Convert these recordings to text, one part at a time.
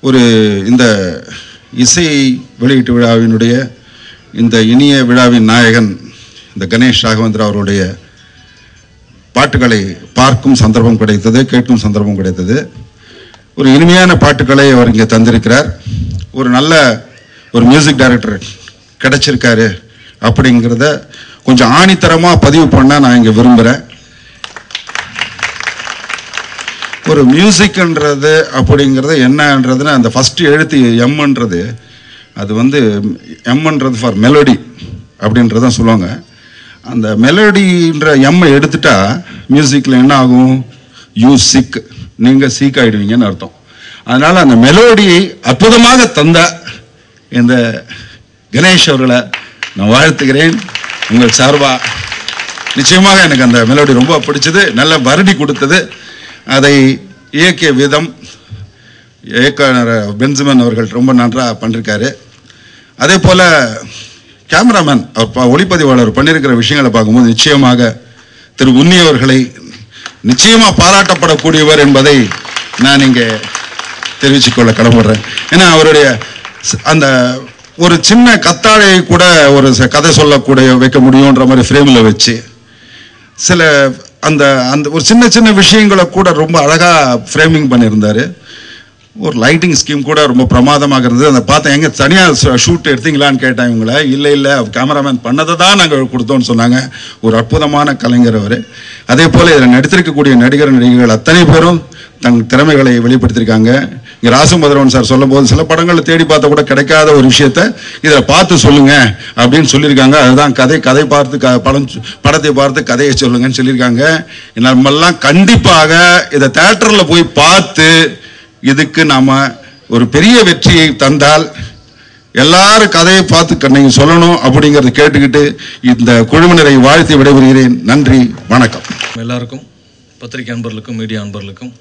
ஒரு இந்த இசை வெளியீட்டு விழாவினுடைய இந்த இனிய விழாவின் நாயகன் இந்த கணேஷ் ராகவேந்திரா அவருடைய பாட்டுகளை பார்க்கும் சந்தர்ப்பம் கிடைத்தது, கேட்கும் சந்தர்ப்பம் கிடைத்தது. ஒரு இனிமையான பாட்டுகளை அவர் இங்கே தந்திருக்கிறார். ஒரு நல்ல ஒரு மியூசிக் டைரக்டர் கிடைச்சிருக்காரு அப்படிங்கிறத கொஞ்சம் ஆணித்தரமாக பதிவு பண்ண நான் இங்கே விரும்புகிறேன். ஒரு மியூசிக்ன்றது அப்படிங்கிறது என்னன்றதுன்னா அந்த ஃபஸ்ட்டு எழுத்து எம்ன்றது அது வந்து எம்ன்றது ஃபார் மெலோடி அப்படின்றதான் சொல்லுவாங்க. அந்த மெலோடின்ற எம்மை எடுத்துட்டா மியூசிக்கில் என்ன ஆகும்? யூ சிக், நீங்கள் சீக் ஆகிடுவீங்கன்னு அர்த்தம். அதனால் அந்த மெலோடியை அற்புதமாக தந்த இந்த கணேஷ் அவர்களை நான் வாழ்த்துகிறேன். உங்கள் சார்பாக நிச்சயமாக எனக்கு அந்த மெலோடி ரொம்ப பிடிச்சது, நல்ல வருடி கொடுத்தது. அதை இயக்கிய விதம் இயக்குனர் பென்ஜமின் அவர்கள் ரொம்ப நன்றாக பண்ணியிருக்காரு. அதே போல் கேமராமேன் அவர் ஒளிப்பதிவாளர் பண்ணியிருக்கிற விஷயங்களை பார்க்கும்போது நிச்சயமாக திரு உன்னி அவர்களை நிச்சயமாக பாராட்டப்படக்கூடியவர் என்பதை நான் இங்கே தெரிவிச்சுக்கொள்ள கடமைப்படுறேன். ஏன்னா அவருடைய அந்த ஒரு சின்ன கத்தாழையை கூட ஒரு கதை சொல்லக்கூடிய வைக்க முடியுன்ற மாதிரி ஃப்ரேமில் வச்சு சில அந்த அந்த ஒரு சின்ன சின்ன விஷயங்களை கூட ரொம்ப அழகாக ஃப்ரேமிங் பண்ணியிருந்தார். ஒரு லைட்டிங் ஸ்கீம் கூட ரொம்ப பிரமாதமாக இருந்தது. அந்த பார்த்தேன், எங்கே தனியாக ஷூட் எடுத்தீங்களான்னு கேட்டேன் இவங்கள. இல்லை கேமராமேன் பண்ணதை தான் நாங்கள் கொடுத்தோன்னு சொன்னாங்க. ஒரு அற்புதமான கலைஞர் அவர். அதே போல் இதில் நடித்திருக்கக்கூடிய நடிகர்கள் அத்தனை பேரும் தங் திறமைகளை வெளிப்படுத்தியிருக்காங்க. இங்கே ராசபத்ரவன் சார் சொல்லும் போது சில படங்களை தேடி பார்த்தா கூட கிடைக்காத ஒரு விஷயத்த இதில் பார்த்து சொல்லுங்க அப்படின்னு சொல்லியிருக்காங்க. அதுதான் கதை பார்த்து படத்தை பார்த்து கதையை சொல்லுங்கன்னு சொல்லியிருக்காங்க. நம்மெல்லாம் கண்டிப்பாக இதை தியேட்டரில் போய் பார்த்து இதுக்கு நாம் ஒரு பெரிய வெற்றியை தந்தால் எல்லாரும் கதையை பார்த்து நீங்கள் சொல்லணும் அப்படிங்கிறத கேட்டுக்கிட்டு இந்த குழுவினரை வாழ்த்தி விடைபெறுகிறேன். நன்றி, வணக்கம். எல்லாருக்கும், பத்திரிகை அன்பர்களுக்கும், மீடியா அன்பர்களுக்கும்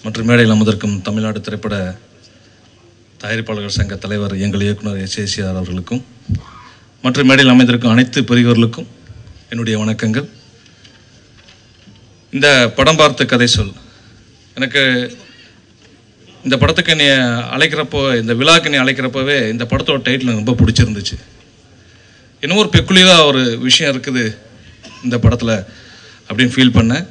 மற்றும் மேடையில் அமர்ந்திருக்கும் தமிழ்நாடு திரைப்பட தயாரிப்பாளர்கள் சங்க தலைவர் எங்கள் இயக்குனர் எஸ்.ஏ.சி.ஆர் அவர்களுக்கும் மற்றும் மேடையில் அமைந்திருக்கும் அனைத்து பெரியவர்களுக்கும் என்னுடைய வணக்கங்கள். இந்த படம் பார்த்து கதை சொல், எனக்கு இந்த படத்துக்கு நீ அழைக்கிறப்போ, இந்த விழாக்கு நீ அழைக்கிறப்பவே இந்த படத்தோட டைட்டில் ரொம்ப பிடிச்சிருந்துச்சு. இன்னும் ஒரு பெக்குலியராக ஒரு விஷயம் இருக்குது இந்த படத்தில் அப்படின்னு ஃபீல் பண்ணேன்.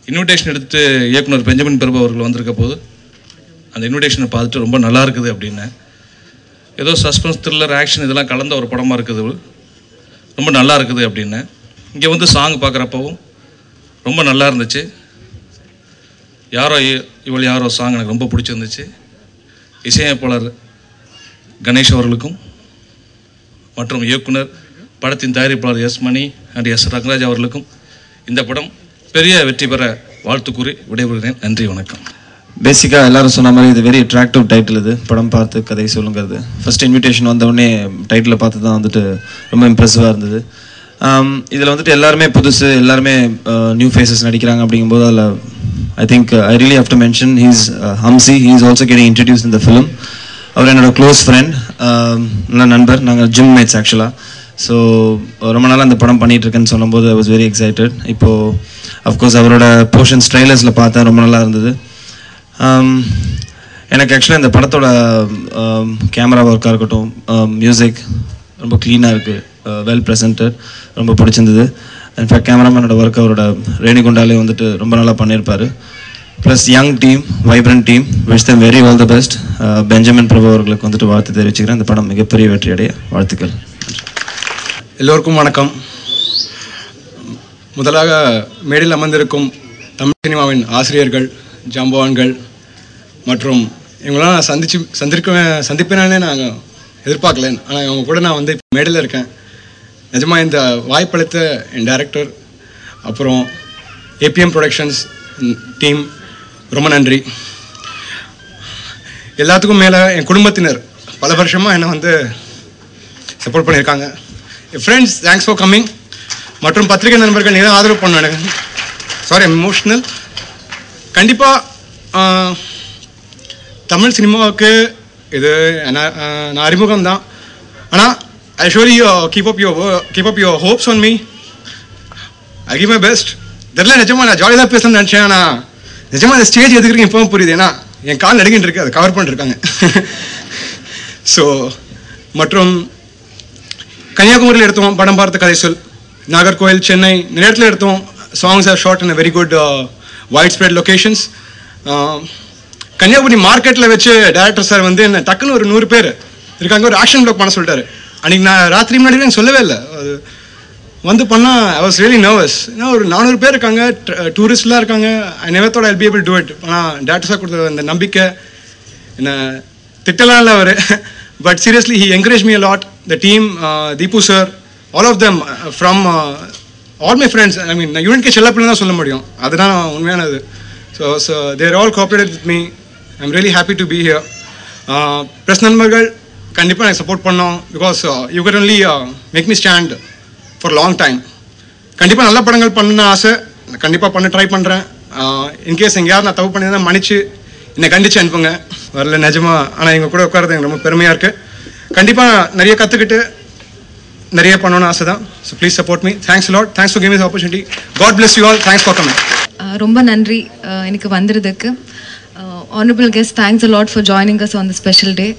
இன்விடேஷன் எடுத்துகிட்டு இயக்குனர் பெஞ்சமின் பிரபு அவர்கள் வந்திருக்க போது அந்த இன்விடேஷனை பார்த்துட்டு ரொம்ப நல்லா இருக்குது அப்படின்னு, ஏதோ சஸ்பென்ஸ், த்ரில்லர், ஆக்ஷன் இதெல்லாம் கலந்த ஒரு படமாக இருக்குது, ரொம்ப நல்லா இருக்குது அப்படின்னு. இங்கே வந்து சாங் பார்க்குறப்பவும் ரொம்ப நல்லா இருந்துச்சு. யாரோ இவள் யாரோ சாங் எனக்கு ரொம்ப பிடிச்சிருந்துச்சு. இசையமைப்பாளர் கணேஷ் அவர்களுக்கும் மற்றும் இயக்குனர் படத்தின் தயாரிப்பாளர் S Mani and S Rangaraj அவர்களுக்கும் இந்த படம் பெரிய வெற்றி பெற வாழ்த்து கூறி விடைபெறுகிறேன். நன்றி, வணக்கம். பேசிக்காக எல்லாரும் சொன்ன மாதிரி இது வெரி அட்ராக்டிவ் டைட்டில். இது படம் பார்த்து கதை சொல்லுங்கிறது ஃபர்ஸ்ட் இன்விடேஷன் வந்தவுடனே டைட்டிலை பார்த்து தான் வந்துட்டு ரொம்ப இம்ப்ரெசிவாக இருந்தது. இதில் வந்துட்டு எல்லாருமே புதுசு, எல்லாருமே நியூ ஃபேஸஸ் நடிக்கிறாங்க. அப்படிங்கும்போது அதில் I think I really have to mention his ஹம்சி. He is also getting introduce in the film. அவர் என்னோட க்ளோஸ் ஃப்ரெண்ட், நல்ல நண்பர். நாங்கள் ஜிம் மேட்ஸ் ஆக்சுவலாக. ஸோ ரொம்ப நாளாக அந்த படம் பண்ணிகிட்ருக்கேன்னு சொல்லும்போது ஐ வாஸ் வெரி எக்ஸைட்டட். இப்போது அஃப்கோர்ஸ் அவரோட போர்ஷன்ஸ் ட்ரெய்லர்ஸில் பார்த்தேன், ரொம்ப நல்லா இருந்தது. எனக்கு ஆக்சுவலாக இந்த படத்தோட கேமரா ஒர்க்காக இருக்கட்டும், மியூசிக் ரொம்ப க்ளீனாக இருக்குது, வெல் ப்ரெசன்டட், ரொம்ப பிடிச்சிருந்தது. இன்ஃபேக்ட் கேமராமேனோட ஒர்க் அவரோட ரேணிகுண்டாலே வந்துட்டு ரொம்ப நல்லா பண்ணியிருப்பார். Plus young team, vibrant team, wish them very all the best. Benjamin Prabhu அவர்களுக்கு வந்துட்டு வாழ்த்து தெரிவிச்சுக்கிறேன். இந்த படம் மிகப்பெரிய வெற்றியடைய வாழ்த்துக்கள். எல்லோருக்கும் வணக்கம். முதலாக மேடையில் அமர்ந்திருக்கும் தமிழ் சினிமாவின் ஆசிரியர்கள், ஜாம்பவான்கள் மற்றும் இவங்களாம் நான் சந்திப்பேனே நாங்கள் எதிர்பார்க்கல. ஆனால் இவங்க கூட நான் வந்து மேடையில் இருக்கேன். நிஜமாக இந்த வாய்ப்பளித்த என் டைரக்டர், அப்புறம் ஏபிஎம் ப்ரொடக்ஷன்ஸ் டீம் ரொம்ப நன்றி. எல்லாத்துக்கும் மேலே என் குடும்பத்தினர் பல வருஷமாக என்னை வந்து சப்போர்ட் பண்ணியிருக்காங்க. Friends, thanks for coming. மற்றும் பத்திரிகை நண்பர்கள் நிறைய ஆதரவு பண்ணாங்க. Sorry, I'm emotional. கண்டிப்பாக தமிழ் சினிமாவுக்கு இது நான் அறிமுகம் தான். ஆனால் I surely keep up your hopes on me. I give my best. இதெல்லாம் நிஜமாக நான் ஜாலியாக தான் பேசணும்னு நினச்சேன். ஆனால் நிஜமாக இந்த ஸ்டேஜ் எதுக்குறீங்க இப்போ புரியுது. ஏன்னா என் கால் நடுங்கிட்டு இருக்கு, அதை கவர் பண்ணிருக்காங்க. ஸோ மற்றும் கன்னியாகுமரியில் எடுத்தோம் படம் பார்த்து கதை சொல், நாகர்கோவில், சென்னை நிறைய இடத்துல எடுத்தோம். Songs are shot in a very good wide spread locations. Kanniyakumari மார்க்கெட்டில் வச்சு டேரக்டர் சார் வந்து என்ன டக்குன்னு ஒரு 100 பேர் இருக்காங்க, ஒரு ஆக்ஷன் பிளாக் பண்ண சொல்லிட்டாரு. அன்றைக்கி நான் ராத்திரி முன்னாடி எனக்கு சொல்லவே இல்லை, அது வந்து பண்ணால் ஐ வாஸ் ரியலி நர்வஸ். ஏன்னா ஒரு 400 பேர் இருக்காங்க, டூரிஸ்ட்லாம் இருக்காங்க. I never thought I be able to it. ஆனால் டேரக்டர் சார் கொடுத்த அந்த நம்பிக்கை, என்ன திட்டலாம் இல்லை அவர், but seriously he encourage me a lot. The team, Deepu sir, all of them, from all my friends. I mean நான் யூனிட் கேஸ் எல்லா பிள்ளைங்க தான் சொல்ல முடியும், அதுதான் உண்மையானது. So they all cooperated with me. I am really happy to be here. Press நண்பர்கள் கண்டிப்பாக எனக்கு சப்போர்ட் பண்ணோம். Because you can only make me stand for long time. கண்டிப்பாக நல்ல படங்கள் பண்ண ஆசை, கண்டிப்பாக பண்ண ட்ரை பண்ணுறேன். இன்கேஸ் எங்கேயாவது நான் தப்பு பண்ணியிருந்தா மன்னிச்சு என்னை கண்டிச்சு அனுப்புங்க, வரல நிஜமா. ஆனால் எங்கள் கூட உட்காரது எனக்கு ரொம்ப பெருமையாக இருக்குது. கண்டிப்பாக நிறைய கற்றுக்கிட்டு நிறைய பண்ணணும்னு ஆசை தான். So please support me. Thanks lot. Thanks for giving this opportunity. God bless you all. Thanks for coming. ரொம்ப நன்றி எனக்கு வந்ததுக்கு. Honourable guest, thanks a lot for joining us on the special day.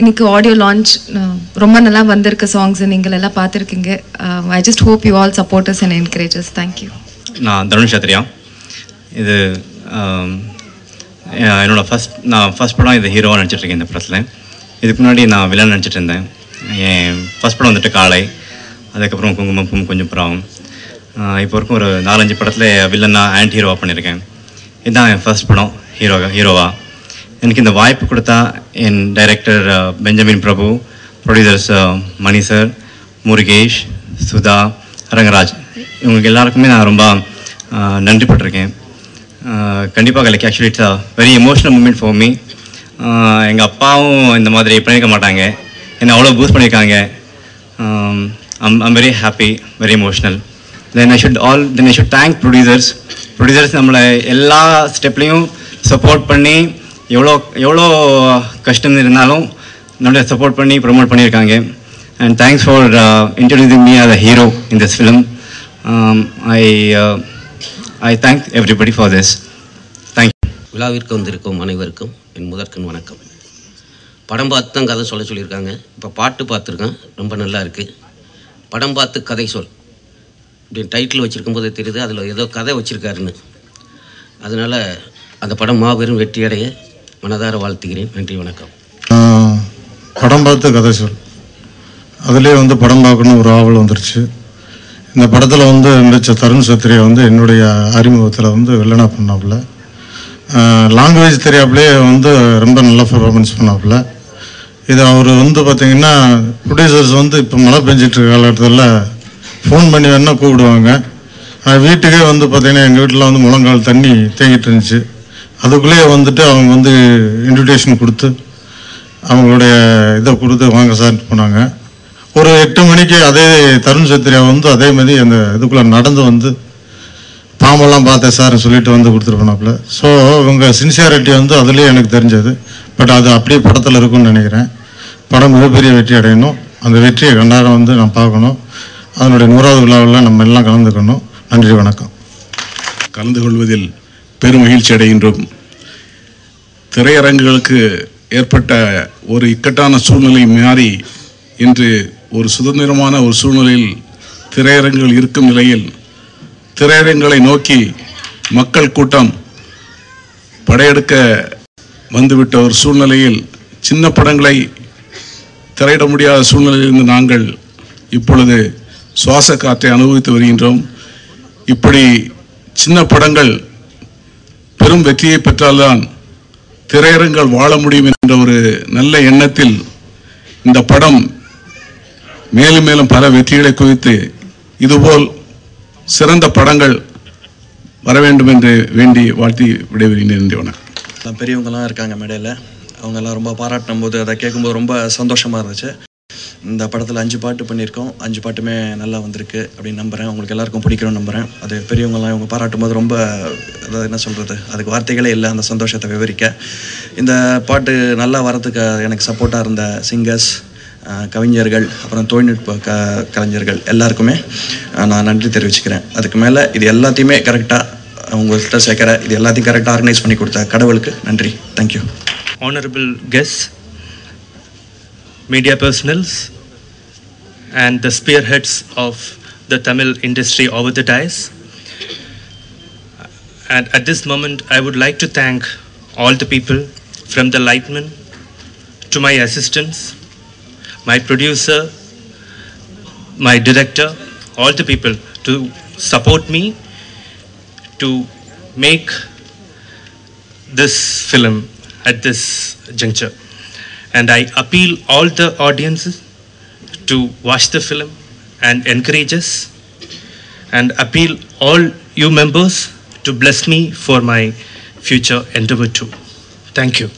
இன்னைக்கு ஆடியோ லான்ச் ரொம்ப நல்லா வந்திருக்க songs நீங்கள் எல்லாம் பார்த்துருக்கீங்க. I just hope you all support us and encourage us. Thank you. நான் தருண் சத்ரியா. இது என்னோடய ஃபஸ்ட் படம். இது ஹீரோவாக நடிச்சிட்ருக்கேன் இந்த படத்தில். இதுக்கு முன்னாடி நான் வில்லன் நடிச்சிட்டு இருந்தேன். என் ஃபஸ்ட் படம் வந்துட்டு காளை, அதுக்கப்புறம் குங்குமம், கொஞ்சம் புறம். இப்போ வரைக்கும் ஒரு 4-5 படத்தில் வில்லனாக ஆன்ட் ஹீரோவாக பண்ணியிருக்கேன். இதுதான் என் ஃபஸ்ட் படம் ஹீரோவா. எனக்கு இந்த வாய்ப்பு கொடுத்தா என் director Benjamin Prabhu, producers Mani sir, Murugesh, Sudha, Rangaraj, இவங்களுக்கு எல்லாருக்குமே நான் ரொம்ப நன்றிப்பட்டிருக்கேன். கண்டிப்பாக like actually it's a very emotional moment for me. எங்கள் அப்பாவும் இந்த மாதிரி பண்ணியிருக்க மாட்டாங்க, என்னை அவ்வளோ பூஸ்ட் பண்ணியிருக்காங்க. I'm very happy, very emotional. Then I should thank producers. நம்மளை எல்லா ஸ்டெப்லேயும் சப்போர்ட் பண்ணி எவ்வளோ கஷ்டம் இருந்தாலும் நம்மளை சப்போர்ட் பண்ணி ப்ரொமோட் பண்ணியிருக்காங்க. And thanks for introducing me as a hero in this film. I thank everybody for this. Thank you. விழாவிற்கு வந்திருக்கும் அனைவருக்கும் என் முதற்கண் வணக்கம். படம் பார்த்து தான் கதை சொல்லியிருக்காங்க. இப்போ பாட்டு பார்த்துருக்கேன், ரொம்ப நல்லா இருக்குது. படம் பார்த்து கதை சொல் அப்படின்னு டைட்டில் வச்சுருக்கும் போதே தெரியுது அதில் ஏதோ கதை வச்சுருக்காருன்னு. அதனால் அந்த படம் மாபெரும் வெற்றியடைய மனதார வாழ்த்துகிறேன். நன்றி, வணக்கம். படம் பார்த்து கதை சொல், அதுலேயே வந்து படம் பார்க்கணும் ஒரு ஆவல் வந்துருச்சு. இந்த படத்தில் வந்து நடித்த தருண் சத்ரியா வந்து என்னுடைய அறிமுகத்தில் வந்து வில்லனா பண்ணாப்புல. லாங்குவேஜ் தெரியாப்புலே வந்து ரொம்ப நல்லா பர்ஃபார்மன்ஸ் பண்ணாப்புல. இது அவர் வந்து பார்த்திங்கன்னா ப்ரொடியூசர்ஸ் வந்து இப்போ மழை பெஞ்சிட்ருக்க காலகட்டத்தில் ஃபோன் பண்ணி வேணால் கூப்பிடுவாங்க. வீட்டுக்கே வந்து பார்த்திங்கன்னா எங்கள் வீட்டில் வந்து முழங்கால் தண்ணி தேங்கிட்டு இருந்துச்சு. அதுக்குள்ளேயே வந்துட்டு அவங்க வந்து இன்விடேஷன் கொடுத்து அவங்களுடைய இதை கொடுத்து வாங்க சார்ட்டு போனாங்க. ஒரு 8 மணிக்கு அதே தருண் சத்ரியா வந்து அதே மாதிரி அந்த இதுக்குள்ளே நடந்து வந்து பாம்பெல்லாம் பார்த்தேன் சார்னு சொல்லிட்டு வந்து கொடுத்துருப்போனாப்புல. ஸோ இவங்க சின்சியாரிட்டி வந்து அதுலேயே எனக்கு தெரிஞ்சது. பட் அது அப்படியே படத்தில் இருக்குன்னு நினைக்கிறேன். படம் மிகப்பெரிய வெற்றி அடையணும். அந்த வெற்றியை கண்டாரம் வந்து நான் பார்க்கணும். அதனுடைய 100வது விழாவில் நம்ம எல்லாம் கலந்துக்கணும். நன்றி, வணக்கம். கலந்து கொள்வதில் பெரும் மகிழ்ச்சி அடைகின்றோம். திரையரங்குகளுக்கு ஏற்பட்ட ஒரு இக்கட்டான சூழ்நிலை மாறி இன்று ஒரு சுதந்திரமான ஒரு சூழ்நிலையில் திரையரங்குகள் இருக்கும் நிலையில் திரையரங்குகளை நோக்கி மக்கள் கூட்டம் படையெடுக்க வந்துவிட்ட ஒரு சூழ்நிலையில் சின்ன படங்களை திரையிட முடியாத சூழ்நிலையிலிருந்து நாங்கள் இப்பொழுது சுவாச காற்றை அனுபவித்து வருகின்றோம். இப்படி சின்ன படங்கள் பெரும் வெற்றியை பெற்றால்தான் திரையரங்குகள் வாழ முடியும் என்ற ஒரு நல்ல எண்ணத்தில் இந்த படம் மேலும் மேலும் பல வெற்றிகளை குவித்து இதுபோல் சிறந்த படங்கள் வர வேண்டும் என்று வேண்டி வாழ்த்தி விடைபெறுகின்றேன். நன்றி, வணக்கம். பெரியவங்கலாம் இருக்காங்க மேடையில், அவங்கெல்லாம் ரொம்ப பாராட்டும் போது அதை கேட்கும்போது ரொம்ப சந்தோஷமாக இருந்துச்சு. இந்த படத்தில் 5 பாட்டு பண்ணியிருக்கோம். 5 பாட்டுமே நல்லா வந்திருக்கு அப்படின்னு நம்புகிறேன். உங்களுக்கு எல்லாருக்கும் பிடிக்கணும்னு நம்புகிறேன். அது பெரியவங்களாம் இவங்க பாராட்டும் போது ரொம்ப, அதாவது என்ன சொல்கிறது, அதுக்கு வார்த்தைகளே இல்லை அந்த சந்தோஷத்தை விவரிக்க. இந்த பாட்டு நல்லா வரதுக்கு எனக்கு சப்போர்ட்டாக இருந்த சிங்கர்ஸ், கவிஞர்கள், அப்புறம் தொழில்நுட்ப கலைஞர்கள் எல்லாருக்குமே நான் நன்றி தெரிவிச்சுக்கிறேன். அதுக்கு மேலே இது எல்லாத்தையுமே கரெக்டாக உங்கள்கிட்ட சேர்க்குற இது எல்லாத்தையும் கரெக்டாக ஆர்கனைஸ் பண்ணி கொடுத்த கடவுளுக்கு நன்றி. Thank you. Honorable guests, media personals, and the spearheads of the Tamil industry over the dais. And at this moment, I would like to thank all the people, from the lightman to my assistants, my producer, my director, all the people to support me to make this film at this juncture. And I appeal all the audiences to watch the film and encourage us, and appeal all you members to bless me for my future endeavor too. Thank you.